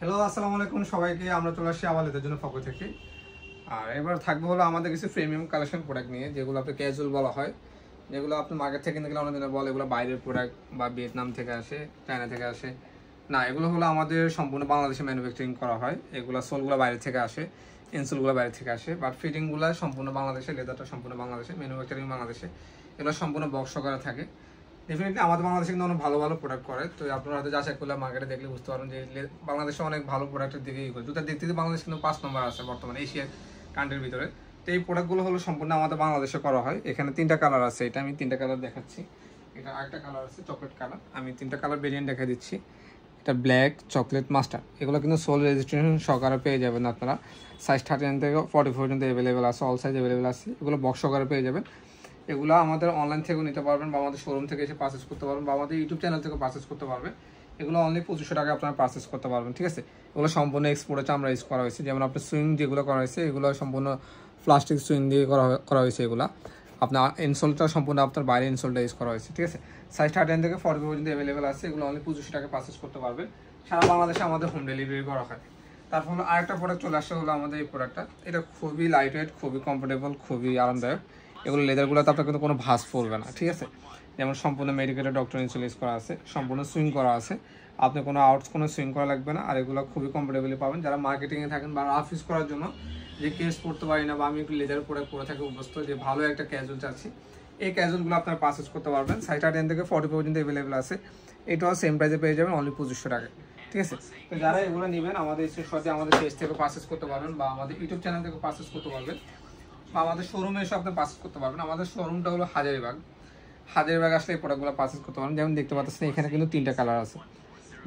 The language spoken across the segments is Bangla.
হ্যালো আসসালামু আলাইকুম সবাইকে। আমরা চলে আসছি আওয়ালেদের জন্য পক্ষ থেকে। আর এবার থাকবে হলো আমাদের কিছু প্রিমিয়াম কালেকশন প্রোডাক্ট নিয়ে, যেগুলো আপনি ক্যাজুয়াল বলা হয়, যেগুলো আপনি মার্কেট থেকে নিয়ে গেলে অনেক দিনে বলে এগুলো বাইরের প্রোডাক্ট বা ভিয়েতনাম থেকে আসে, চায়না থেকে আসে। না, এগুলো হলো আমাদের সম্পূর্ণ বাংলাদেশে ম্যানুফ্যাকচারিং করা হয়। এগুলো সোলগুলো বাইরে থেকে আসে, ইনসোলগুলো বাইরে থেকে আসে, বাট ফিটিংগুলো সম্পূর্ণ বাংলাদেশে, লেদারটা সম্পূর্ণ বাংলাদেশে, ম্যানুফ্যাকচারিং বাংলাদেশে। এগুলো সম্পূর্ণ বক্স করা থাকে। ডেফিনেটলি আমাদের বাংলাদেশে কিন্তু অনেক ভালো ভালো প্রোডাক্ট করে। তো আপনারা হয়তো যাচাই করলে মার্কেটে দেখলে বুঝতে পারবেন যে বাংলাদেশে অনেক ভালো প্রোডাক্টের দিকে করে। জুতার দিক থেকে বাংলাদেশ কিন্তু 5 নম্বর আছে বর্তমানে এশিয়ার কান্ট্রির ভিতরে। তো এই প্রোডাক্টগুলো হলো সম্পূর্ণ আমাদের বাংলাদেশে করা হয়। এখানে 3টা কালার আছে, এটা আমি 3টা কালার দেখাচ্ছি। এটা আরেকটা কালার আছে চকলেট কালার, আমি 3টা কালার ভেরিয়েন্ট দেখা দিচ্ছি। এটা ব্ল্যাক, চকলেট, মাস্টার্ড। এগুলো কিন্তু সোল রেজিস্ট্রেশন সহকারে পেয়ে যাবেন আপনারা। সাইজ 39 থেকে 44 পর্যন্ত অ্যাভেলেবেল আছে, অল সাইজ অ্যাভেলেবেল আছে। এগুলো বক্স সহকারে পেয়ে যাবেন। এগুলো আমাদের অনলাইন থেকেও নিতে পারবেন, বা আমাদের শোরুম থেকে এসে পারচেস করতে পারবেন, বা আমাদের ইউটিউব চ্যানেল থেকে পারচেস করতে পারবেন। এগুলো অনলি 2500 টাকা আপনারা পারচেস করতে পারবেন, ঠিক আছে। এগুলো সম্পূর্ণ এক্সপোর্টে চামড়া ইউজ করা হয়েছে। যেমন আপনার সুইং যেগুলো করা হয়েছে, এগুলো সম্পূর্ণ প্লাস্টিক সুইং দিয়ে করা হয়েছে। এগুলো আপনার ইনসোলটা সম্পূর্ণ আপনার বাইরে ইনসোলটা ইউজ করা হয়েছে, ঠিক আছে। সাইজ 39 থেকে 40 পর্যন্ত অ্যাভেলেবেল আছে। এগুলো অনলি 2500 টাকা পারচেস করতে পারবেন। সারা বাংলাদেশে আমাদের হোম ডেলিভারি করা হয়। তারপর হলো আরেকটা প্রোডাক্ট চলে আসছে, হলো আমাদের এই প্রোডাক্টটা। এটা খুবই লাইট ওয়েট, খুবই কমফোর্টেবল, খুবই আরামদায়ক। এগুলো লেদারগুলোতে আপনার কিন্তু কোনো ভাঁজ পড়বে না, ঠিক আছে। যেমন সম্পূর্ণ মেডিকেটেড ডক্টর ইনসোল ইউজ করা আছে, সম্পূর্ণ সুইং করা আছে। আপনি কোনো কোনো সুইং করা লাগবে না। আর এগুলো খুবই কমফোর্টেবলি পাবেন। যারা মার্কেটিংয়ে থাকেন বা রাফ ইউজ করার জন্য, যে কেস পড়তে পারি না বা আমি একটু লেদার প্রোডাক্ট পরে থাকি অভ্যস্ত, যে ভালো একটা ক্যাজুয়াল চাচ্ছি, এই ক্যাজুয়ালগুলো আপনারা পারচেস করতে পারবেন। সাইজ 10 থেকে 40 পর্যন্ত অ্যাভেলেবেল আছে। এটাও সেম প্রাইসে পেয়ে যাবেন, অনলি 2500 টাকা, ঠিক আছে। তো যারা এগুলো নেবেন আমাদের সাথে আমাদের পেজ থেকে পারচেস করতে পারবেন, বা আমাদের ইউটিউব চ্যানেল থেকে পারচেস করতে পারবেন, বা আমাদের শোরুমে এসে আপনি পারচেস করতে পারবেন। আমাদের শোরুমটা হলো হাজারিবাগ আসলে এই প্রোডাক্টগুলো পারচেস করতে পারবেন। যেমন দেখতে পাচ্ছেন এখানে কিন্তু 3টা কালার আছে,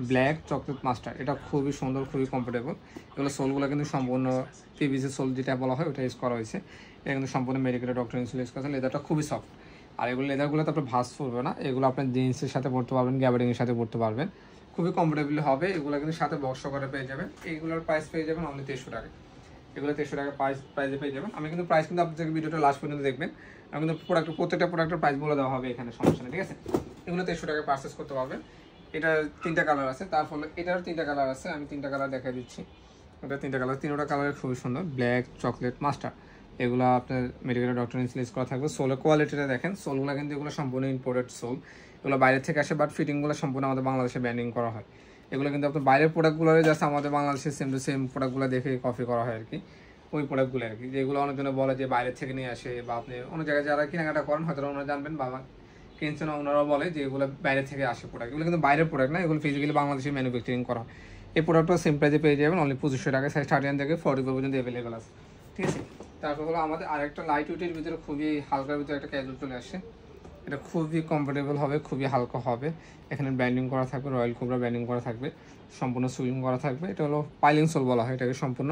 ব্ল্যাক, চকলেট, মাস্টার্ড। এটা খুবই সুন্দর, খুবই কমফোর্টেবল। এগুলো সোলগুলো কিন্তু সম্পূর্ণ পিভিসি সোল যেটা বলা হয় ওটা ইউজ করা হয়েছে। এটা কিন্তু সম্পূর্ণ মেডিকেটেড ডক্টর ইনসোল ইউজ করেছে। লেদারটা খুবই সফট। আর এগুলো লেদারগুলো তো আপনার ভাঁজ পড়বে না। এগুলো আপনার জিন্সের সাথে পরতে পারবেন, গ্যাবার্ডিংয়ের সাথে পরতে পারবেন, খুবই কমফোর্টেবল হবে। এগুলো কিন্তু সাথে বক্স করে পেয়ে যাবেন। এইগুলোর প্রাইস পেয়ে যাবেন অনলি 1300 টাকা। এগুলো 1300 টাকা প্রাইসে পেয়ে যাবেন। আমি কিন্তু প্রাইস কিন্তু আপনাদের ভিডিওটা লাস্ট পর্যন্ত দেখবেন। আমি কিন্তু প্রত্যেকটা প্রোডাক্টের প্রাইস বলে দেওয়া হবে এখানে, সমস্যা নেই, ঠিক আছে। এগুলো 1300 টাকা পারচেস করতে পারবেন। এটার 3টা কালার আছে, তার ফলে এটার 3টা কালার আছে। আমি 3টা কালার দেখাই দিচ্ছি। এটা 3টা কালার, 3টা কালার খুবই সুন্দর, ব্ল্যাক, চকলেট, মাস্টার্ড। এগুলো আপনার মেডিকেল ডক্টর ইনসুলিস করা থাকবে। সোলের কোয়ালিটিটা দেখেন, সোলগুলো কিন্তু এগুলো সম্পূর্ণ ইম্পোর্টেড সোল। এগুলো বাইরে থেকে আসে, বাট ফিটিংগুলো সম্পূর্ণ আমাদের বাংলাদেশে ব্যান্ডিং করা হয়। এগুলো কিন্তু আপনার বাইরের প্রোডাক্টগুলো জাস্ট আমাদের বাংলাদেশের সেম টু সেম প্রোডাক্টগুলো দেখে কপি করা হয় আর কি। ওই প্রোডাক্টগুলো আর কি, যেগুলো অনেকজনে বলে যে বাইরে থেকে নিয়ে আসে, বা আপনি অন্য জায়গায় যারা কেনাকাটা করেন হয়তো ওনারা জানবেন, বা কিনছেন ওনারাও বলে যে এগুলো বাইরে থেকে আসে প্রোডাক্ট। এগুলো কিন্তু বাইরের প্রোডাক্ট না, এগুলো ফিজিক্যালি বাংলাদেশে ম্যানুফ্যাকচারিং করা হয়। এই প্রোডাক্টটা সেম প্রাইসে পেয়ে যাবেন অনলি 2500 টাকা। সাইজ 39 থেকে 40 পর্যন্ত অ্যাভেলেবেল আছে, ঠিক আছে। তারপর হলো আমাদের আরেকটা লাইট ওয়েটের ভিতরে খুবই হালকার ভিতরে একটা ক্যাজুয়াল চলে আসছে। এটা খুবই কমফোর্টেবল হবে, খুবই হালকা হবে। এখানে ব্যান্ডিং করা থাকবে, রয়্যাল কোবরা ব্যান্ডিং করা থাকবে, সম্পূর্ণ সুইং করা থাকবে। এটা হলো পাইলিং সোল বলা হয় এটাকে সম্পূর্ণ।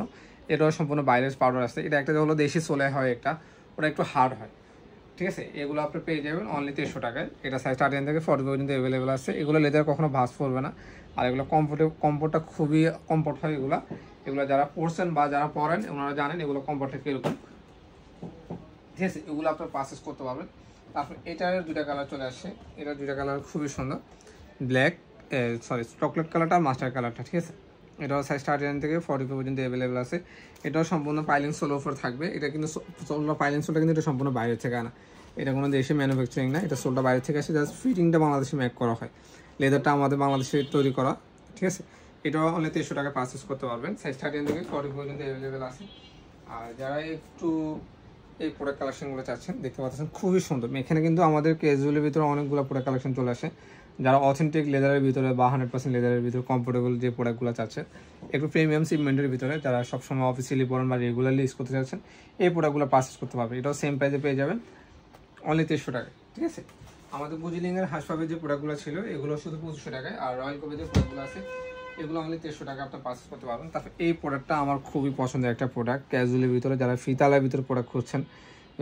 এটাও সম্পূর্ণ বাইরের পাউডার আছে। এটা একটা হলো দেশি সোলে হয়, একটা ওটা একটু হার্ড হয়, ঠিক আছে। এগুলো আপনি পেয়ে যাবেন অনলি 1300 টাকায়। এটা সাইজ 39 থেকে 40 পর্যন্ত অ্যাভেলেবেল আছে। এগুলো লেদার কখনো ভাঁজ পড়বে না। আর এগুলো কমফোর্টটা খুবই কমফোর্ট হয়। এগুলো যারা পরছেন বা যারা পরেন ওনারা জানেন এগুলো কমফোর্টটা কীরকম, ঠিক আছে। এগুলো আপনার পারচেস করতে পারবেন। তারপর এটার 2টা কালার চলে আসছে। এটার 2টা কালার খুবই সুন্দর, ব্ল্যাক, চকলেট কালারটা, মাস্টার কালারটা, ঠিক আছে। এটাও সাইজ 39 থেকে 40 পর্যন্ত অ্যাভেলেবেল আছে। এটাও সম্পূর্ণ পাইলিং সোল ওপর থাকবে। এটা কিন্তু পাইলিং সোলটা কিন্তু এটা সম্পূর্ণ বাইরে থেকে আনা, এটা কোনো দেশে ম্যানুফ্যাকচারিং না। এটা সোলটা বাইরে থেকে আসে, জাস্ট ফিটিংটা বাংলাদেশে মেক করা হয়। লেদারটা আমাদের বাংলাদেশে তৈরি করা, ঠিক আছে। এটাও অনলি 1300 টাকা পারচেস করতে পারবেন। সাইজ 39 থেকে 40 পর্যন্ত অ্যাভেলেবেল আছে। আর যারা একটু এই প্রোডাক্ট কালেকশনগুলো চাচ্ছেন, দেখতে পাচ্ছেন খুবই সুন্দর। এখানে কিন্তু আমাদের ক্যাজুয়ালের ভিতরে অনেকগুলো প্রোডাক্ট কালেকশন চলে আসে। যারা অথেন্টিক লেদারের ভিতরে বা 100% লেদারের ভিতরে কমফোর্টেবল যে প্রোডাক্টগুলো চাচ্ছেন, একটু প্রিমিয়াম সিগমেন্টের ভিতরে, যারা সবসময় অফিসিয়ালি পড়েন বা রেগুলারলি ইউজ করতে চাচ্ছেন, এই প্রোডাক্টগুলো পারচেস করতে পারবেন। এটাও সেম প্রাইসে পেয়ে যাবেন অনলি 1300 টাকায়, ঠিক আছে। আমাদের বুজিলিংয়ের হাসপাবের যে প্রোডাক্টগুলো ছিল এগুলো শুধু 2500 টাকায়। আর রয়্যাল কোবের যে প্রোডাক্টগুলো আছে এগুলো অনলি 1300 টাকা আপনার পারচেস করতে পারবেন। তারপর এই প্রোডাক্টটা আমার খুবই পছন্দের একটা প্রোডাক্ট, ক্যাজুয়ালের ভিতরে যারা ফিতালার ভিতরে প্রোডাক্ট খুঁজছেন,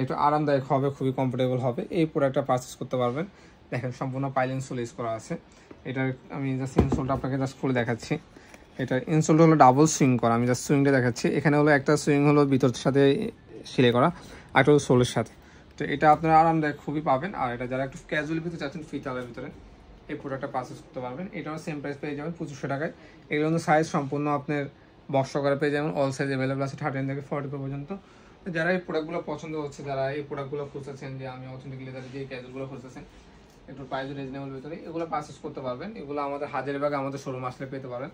একটু আরামদায়ক হবে, খুবই কমফোর্টেবল হবে, এই প্রোডাক্টটা পারচেস করতে পারবেন। দেখেন সম্পূর্ণ পাইলিং সোল ইউজ করা আছে। এটার আমি জাস্ট ইনসোলটা আপনাকে জাস্ট খুলে দেখাচ্ছি। এটা ইনসোলটা হলো ডাবল সুইং করা, আমি জাস্ট সুইংটা দেখাচ্ছি। এখানে হলো একটা সুইং হলো ভিতরের সাথে সেলাই করা, আর একটা হলো সোলের সাথে। তো এটা আপনারা আরামদায়ক খুবই পাবেন। আর এটা যারা একটু ক্যাজুয়াল ভিতরে চাচ্ছেন ফিতালের ভিতরে, এই প্রোডাক্টটা পারচেস করতে পারবেন। এটাও সেম প্রাইস পেয়ে যাবেন 2500 টাকায়। এগুলো কিন্তু সাইজ সম্পূর্ণ আপনার বক্স করে পেয়ে যাবেন, অল সাইজ অ্যাভেলেবল আছে 13 থেকে 44 পর্যন্ত। যারা এই প্রোডাক্টগুলো পছন্দ হচ্ছে, যারা এই প্রোডাক্টগুলো খুঁজতেছেন যে আমি অথেন্টিক লেদার যে ক্যাজুয়ালগুলো খুঁজতেছেন একটু প্রাইস রিজনেবল ভিতরে, এগুলো পারচেস করতে পারবেন। এগুলো আমাদের হাজারীবাগে আমাদের শোরুম আসলে পেতে পারেন।